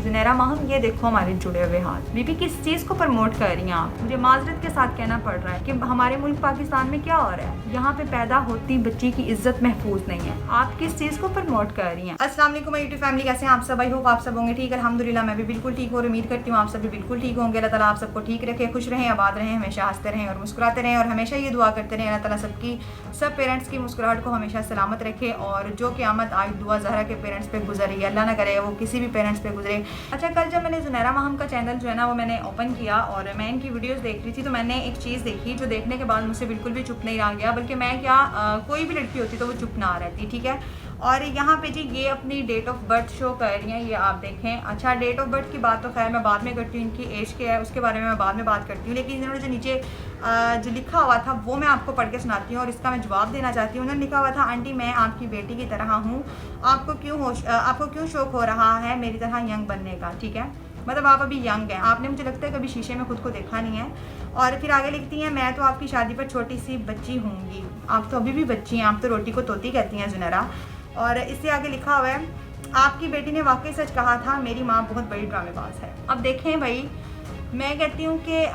जुनैरा माहम, ये देखो हमारे जुड़े हुए हाथ। बीबी किस चीज़ को प्रमोट कर रही हैं आप? मुझे माजरत के साथ कहना पड़ रहा है कि हमारे मुल्क पाकिस्तान में क्या हो रहा है। यहाँ पे पैदा होती बच्ची की इज्जत महफूज नहीं है। आप किस चीज़ को प्रमोट कर रही हैं? अस्सलाम वालेकुम यूट्यूब फैमिली, कैसे हैं आप सब? आई होप आप सब होंगे ठीक। अल्हम्दुलिल्लाह मैं भी बिल्कुल ठीक हूँ और उम्मीद करती हूँ आप सब भी बिल्कुल ठीक होंगे। अल्लाह ताला आप सबको ठीक रखे, खुश रहें, आबाद रहें, हमेशा हंसते रहें और मुस्कुराते रहें और हमेशा ये दुआ करते रहें अल्लाह ताला सबकी सब पेरेंट्स की मुस्कुराहट को हमेशा सलामत रखे। और जो क़यामत आज दुआ ज़हरा के पेरेंट्स पे गुजर रही है, अल्लाह ना करे वो किसी भी पेरेंट्स पे गुजरे। अच्छा, कल जब मैंने जुनैरा माहम का चैनल जो है ना वो मैंने ओपन किया और मैं इनकी वीडियोस देख रही थी, तो मैंने एक चीज़ देखी जो देखने के बाद मुझसे बिल्कुल भी चुप नहीं रहा गया, बल्कि मैं क्या कोई भी लड़की होती तो वो चुप ना रहती, ठीक है। और यहाँ पे जी ये अपनी डेट ऑफ बर्थ शो कर रही हैं, ये आप देखें। अच्छा, डेट ऑफ बर्थ की बात तो खैर मैं बाद में करती हूँ, इनकी एज क्या है उसके बारे में मैं बाद में बात करती हूँ, लेकिन इन्होंने जो नीचे जो लिखा हुआ था वो मैं आपको पढ़ के सुनाती हूँ और इसका मैं जवाब देना चाहती हूँ। उन्होंने लिखा हुआ था, आंटी मैं आपकी बेटी की तरह हूँ, आपको क्यों शौक हो रहा है मेरी तरह यंग बनने का, ठीक है। मतलब आप अभी यंग हैं, आपने मुझे लगता है कभी शीशे में खुद को देखा नहीं है। और फिर आगे लिखती हैं, मैं तो आपकी शादी पर छोटी सी बच्ची होंगी, आप तो अभी भी बच्ची हैं, आप तो रोटी को तोती कहती हैं जुनैरा। और इससे आगे लिखा हुआ है, आपकी बेटी ने वाकई सच कहा था, मेरी माँ बहुत बड़ी ड्रामेबाज है। अब देखें भाई, मैं कहती हूँ कि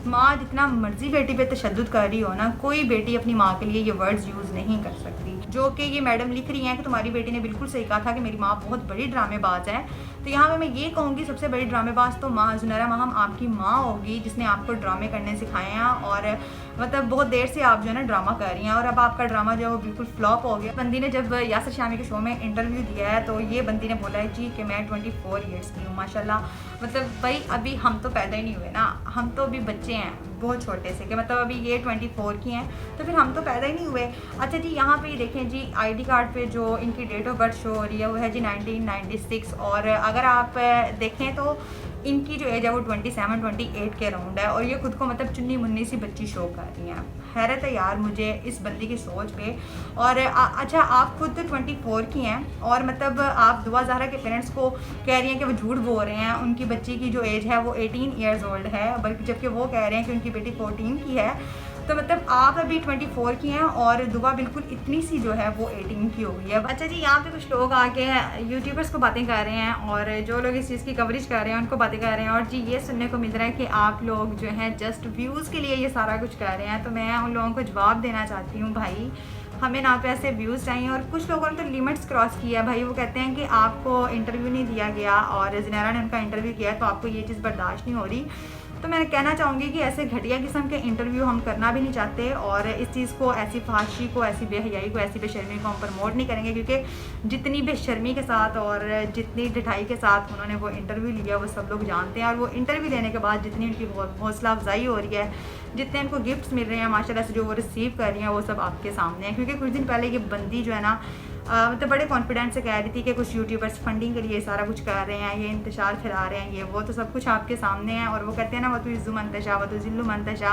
माँ जितना मर्जी बेटी पे तशद्दुद कर रही हो ना, कोई बेटी अपनी माँ के लिए ये वर्ड्स यूज़ नहीं कर सकती। जो कि ये मैडम लिख रही हैं कि तुम्हारी बेटी ने बिल्कुल सही कहा था कि मेरी माँ बहुत बड़ी ड्रामेबाज है। तो यहाँ पे मैं ये कहूँगी सबसे बड़ी ड्रामेबाज तो माँ जुनैरा माहम आपकी माँ होगी, जिसने आपको ड्रामे करने सिखाए हैं। और मतलब बहुत देर से आप जो है ना ड्रामा कर रही हैं और अब आपका ड्रामा जो है वो बिल्कुल फ्लॉप हो गया। बंदी ने जब यासर शामी के शो में इंटरव्यू दिया है तो ये बंदी ने बोला है जी कि मैं 24 ईयर्स की हूँ। माशाल्लाह, मतलब भाई अभी हम तो पैदा ही नहीं हुए ना, हम तो अभी बच्चे हैं बहुत छोटे से, कि मतलब अभी ये 24 की हैं तो फिर हम तो पैदा ही नहीं हुए। अच्छा जी, यहाँ पे देखें जी, आईडी कार्ड पे जो इनकी डेट ऑफ बर्थ शो हो रही है वो है जी 1996। और अगर आप देखें तो इनकी जो एज है वो 27-28 के अराउंड है और ये खुद को मतलब चुन्नी मुन्नी सी बच्ची शो कर रही हैं। हैरत है यार मुझे इस बंदी की सोच पे। और अच्छा, आप खुद तो 24 की हैं और मतलब आप दुआ ज़हरा के पेरेंट्स को कह रही हैं कि वो झूठ बोल रहे हैं, उनकी बच्ची की जो एज है वो 18 ईयर्स ओल्ड है, बल्कि जबकि वो कह रहे हैं कि उनकी बेटी 14 की है। तो मतलब आप अभी 24 की हैं और दुआ बिल्कुल इतनी सी जो है वो 18 की हो गई है। अच्छा जी, यहाँ पे कुछ लोग आके यूट्यूबर्स को बातें कर रहे हैं और जो लोग इस चीज़ की कवरेज कर रहे हैं उनको बातें कर रहे हैं। और जी ये सुनने को मिल रहा है कि आप लोग जो हैं जस्ट व्यूज़ के लिए ये सारा कुछ कर रहे हैं। तो मैं उन लोगों को जवाब देना चाहती हूँ, भाई हमें ना तो ऐसे व्यूज़ चाहिए। और कुछ लोगों ने तो लिमिट्स क्रॉस किया भाई, वो कहते हैं कि आपको इंटरव्यू नहीं दिया गया और जुनैरा ने उनका इंटरव्यू किया तो आपको ये चीज़ बर्दाश्त नहीं हो रही। तो मैं कहना चाहूँगी कि ऐसे घटिया किस्म के इंटरव्यू हम करना भी नहीं चाहते और इस चीज़ को, ऐसी फहाशी को, ऐसी बेहयाई को, ऐसी बेशर्मी को हम प्रमोट नहीं करेंगे, क्योंकि जितनी बेशर्मी के साथ और जितनी ढिठाई के साथ उन्होंने वो इंटरव्यू लिया वो सब लोग जानते हैं। और वो इंटरव्यू लेने के बाद जितनी उनकी हौसला अफजाई हो रही है, जितने उनको गिफ्ट्स मिल रहे हैं माशाल्लाह से जो वो रिसीव कर रही हैं, वो सब आपके सामने है। क्योंकि कुछ दिन पहले ये बंदी जो है ना मतलब बड़े कॉन्फिडेंस से कह रही थी कि कुछ यूट्यूबर्स फंडिंग के लिए सारा कुछ कर रहे हैं, ये इंतशार फैला रहे हैं, ये वो, तो सब कुछ आपके सामने है। और वो कहते हैं ना, वो तो इज़्ज़ु मंतशा व तो ज़िल्लु मंतशा,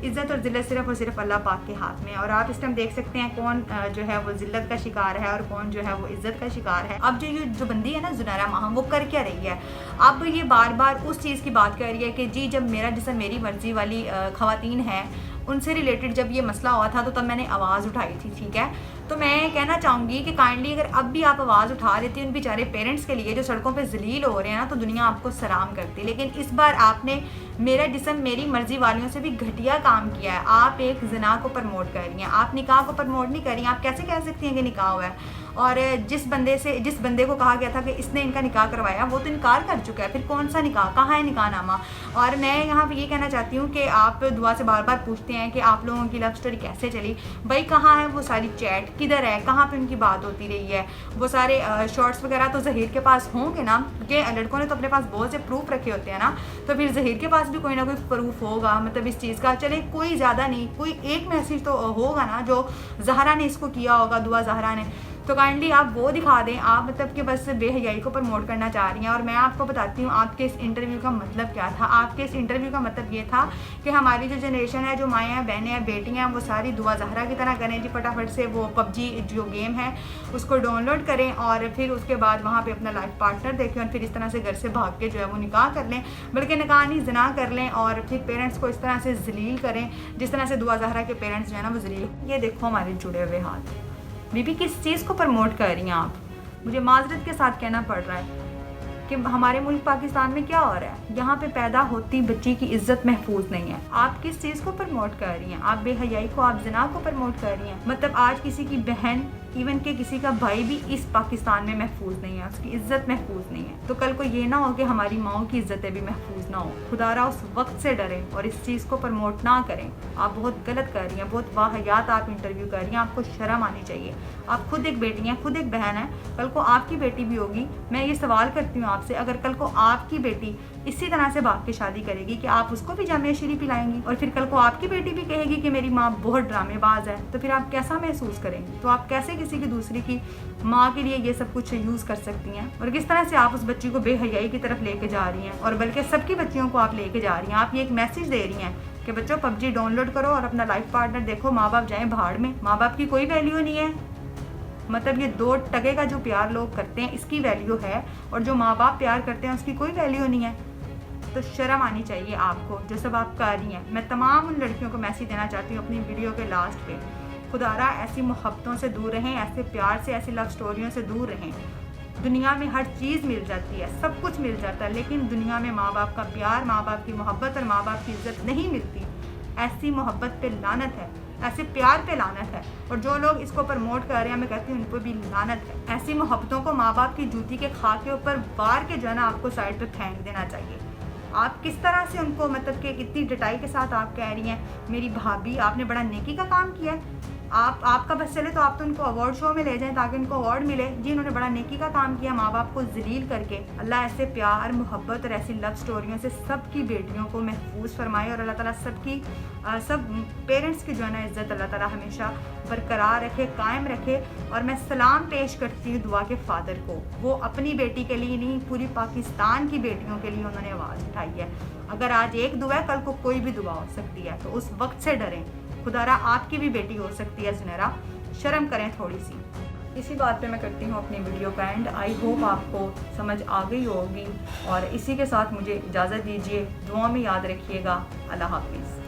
इज़्ज़त और ज़िल्लत सिर्फ़ और सिर्फ अल्लाह पाक के हाथ में। और आप इस टाइम देख सकते हैं कौन जो है वो ज़िल्लत का शिकार है और कौन जो है वो इज़्ज़त का शिकार है। अब जो बंदी है ना जुनैरा माहम, वो कर क्या रही है? अब ये बार बार उस चीज़ की बात कर रही है कि जी जब मेरा जिस्म मेरी मर्ज़ी वाली ख़वातीन है उनसे रिलेटेड जब ये मसला हुआ था तो तब मैंने आवाज़ उठाई थी, ठीक है। तो मैं कहना चाहूँगी कि काइंडली अगर अब भी आप आवाज़ उठा रही थी उन बेचारे पेरेंट्स के लिए जो सड़कों पे जलील हो रहे हैं ना, तो दुनिया आपको सलाम करती। लेकिन इस बार आपने मेरा जिस्म मेरी मर्ज़ी वालियों से भी घटिया काम किया है। आप एक ज़िना को प्रमोट कर रही हैं, आप निकाह को प्रमोट नहीं कर रही हैं। आप कैसे कह सकती हैं कि निकाह हुआ है? और जिस बंदे को कहा गया था कि इसने इनका निकाह करवाया वो तो इनकार कर चुका है, फिर कौन सा निकाह, कहाँ है निकाहनामा? और मैं यहाँ पे ये कहना चाहती हूँ कि आप दुआ से बार बार पूछते हैं कि आप लोगों की लव स्टोरी कैसे चली। भाई कहाँ है वो सारी चैट, किधर है, कहाँ पे उनकी बात होती रही है? वो सारे शॉर्ट्स वगैरह तो ज़हीर के पास होंगे ना, क्योंकि लड़कों ने तो अपने पास बहुत से प्रूफ रखे होते हैं ना, तो फिर ज़हीर के पास भी कोई ना कोई प्रूफ होगा मतलब इस चीज़ का। चले कोई ज़्यादा नहीं, कोई एक मैसेज तो होगा ना जो ज़हरा ने इसको किया होगा, दुआ ज़हरा ने, तो काइंडली आप वो दिखा दें। आप मतलब कि बस बेहयाई को प्रमोट करना चाह रही हैं। और मैं आपको बताती हूँ आपके इस इंटरव्यू का मतलब क्या था। आपके इस इंटरव्यू का मतलब ये था कि हमारी जो जनरेशन है, जो माएँ हैं, बहनें हैं, बेटियाँ हैं, वो सारी दुआ ज़हरा की तरह करें जी, फटाफट से वो PUBG जो गेम है उसको डाउनलोड करें और फिर उसके बाद वहाँ पर अपना लाइफ पार्टनर देखें और फिर इस तरह से घर से भाग के जो है वो निकाह कर लें, बल्कि निकाह नहीं ज़िना कर लें और फिर पेरेंट्स को इस तरह से जलील करें जिस तरह से दुआ ज़हरा के पेरेंट्स जो है ना वो जलील। ये देखो हमारे जुड़े हुए हाथ। बीबी किस चीज़ को प्रमोट कर रही हैं आप? मुझे माजरत के साथ कहना पड़ रहा है। कि हमारे मुल्क पाकिस्तान में क्या हो रहा है। यहाँ पे पैदा होती बच्ची की इज्जत महफूज नहीं है। आप किस चीज़ को प्रमोट कर रही हैं? आप बेहयाई को, आप ज़िना को प्रमोट कर रही हैं। मतलब आज किसी की बहन, इवन के किसी का भाई भी इस पाकिस्तान में महफूज नहीं है, उसकी इज्जत महफूज नहीं है। तो कल को ये ना हो कि हमारी माओ की इज्जतें भी महफूज ना हो। खुदारा उस वक्त से डरें और इस चीज़ को प्रमोट ना करें। आप बहुत गलत कर रही हैं, बहुत वाहियात आप इंटरव्यू कर रही हैं। आपको शर्म आनी चाहिए। आप खुद एक बेटी हैं, खुद एक बहन है, कल को आपकी बेटी भी होगी। मैं ये सवाल करती हूँ आपसे, अगर कल को आपकी बेटी इसी तरह से भाग के शादी करेगी कि आप उसको भी जामिया शीरी पिलाएंगी? और फिर कल को आपकी बेटी भी कहेगी कि मेरी माँ बहुत ड्रामेबाज है, तो फिर आप कैसा महसूस करेंगे? तो आप कैसे किसी की दूसरी की माँ के लिए ये सब कुछ यूज़ कर सकती हैं? और किस तरह से आप उस बच्ची को बेहयाई की तरफ लेके जा रही हैं, और बल्कि सबकी बच्चियों को आप लेके जा रही हैं। आप ये एक मैसेज दे रही हैं कि बच्चों PUBG डाउनलोड करो और अपना लाइफ पार्टनर देखो, माँ बाप जाएँ भाड़ में। माँ बाप की कोई वैल्यू नहीं है। मतलब ये 2 टके का जो प्यार लोग करते हैं इसकी वैल्यू है, और जो माँ बाप प्यार करते हैं उसकी कोई वैल्यू नहीं है। तो शर्म आनी चाहिए आपको, जो सब आप कर रही हैं। मैं तमाम उन लड़कियों को मैसेज देना चाहती हूँ अपनी वीडियो के लास्ट पे, खुदारा ऐसी मोहब्बतों से दूर रहें, ऐसे प्यार से, ऐसी लव स्टोरियों से दूर रहें। दुनिया में हर चीज़ मिल जाती है, सब कुछ मिल जाता है, लेकिन दुनिया में माँ बाप का प्यार, माँ बाप की मोहब्बत और माँ बाप की इज्जत नहीं मिलती। ऐसी मोहब्बत पे लानत है, ऐसे प्यार पे लानत है। और जो लोग इसको प्रमोट कर रहे हैं, मैं कहती हूँ उनको भी लानत है। ऐसी मोहब्बतों को माँ बाप की जूती के खा के ऊपर बार के जो है ना आपको साइड पे फेंक देना चाहिए। आप किस तरह से उनको, मतलब कि इतनी डटाई के साथ आप कह रही हैं मेरी भाभी, आपने बड़ा नेकी का काम किया है। आपका बस चले तो आप तो उनको अवार्ड शो में ले जाएं ताकि उनको अवार्ड मिले। जी, उन्होंने बड़ा नेकी का काम किया, माँ बाप को जलील करके। अल्लाह ऐसे प्यार, मोहब्बत और ऐसी लव स्टोरियों से सबकी बेटियों को महफूज फरमाए, और अल्लाह ताला सब पेरेंट्स की जो है ना इज़्ज़त अल्लाह ताला हमेशा बरकरार रखे, कायम रखे। और मैं सलाम पेश करती हूँ दुआ के फादर को। वो अपनी बेटी के लिए नहीं, पूरी पाकिस्तान की बेटियों के लिए उन्होंने आवाज़ उठाई है। अगर आज एक दुआ है, कल को कोई भी दुआ हो सकती है, तो उस वक्त से डरें। खुदारा आपकी भी बेटी हो सकती है ज़ुनैरा, शर्म करें थोड़ी सी। इसी बात पे मैं करती हूँ अपनी वीडियो का एंड। आई होप आपको समझ आ गई होगी, और इसी के साथ मुझे इजाज़त दीजिए। दुआ में याद रखिएगा। अल्लाह हाफिज़।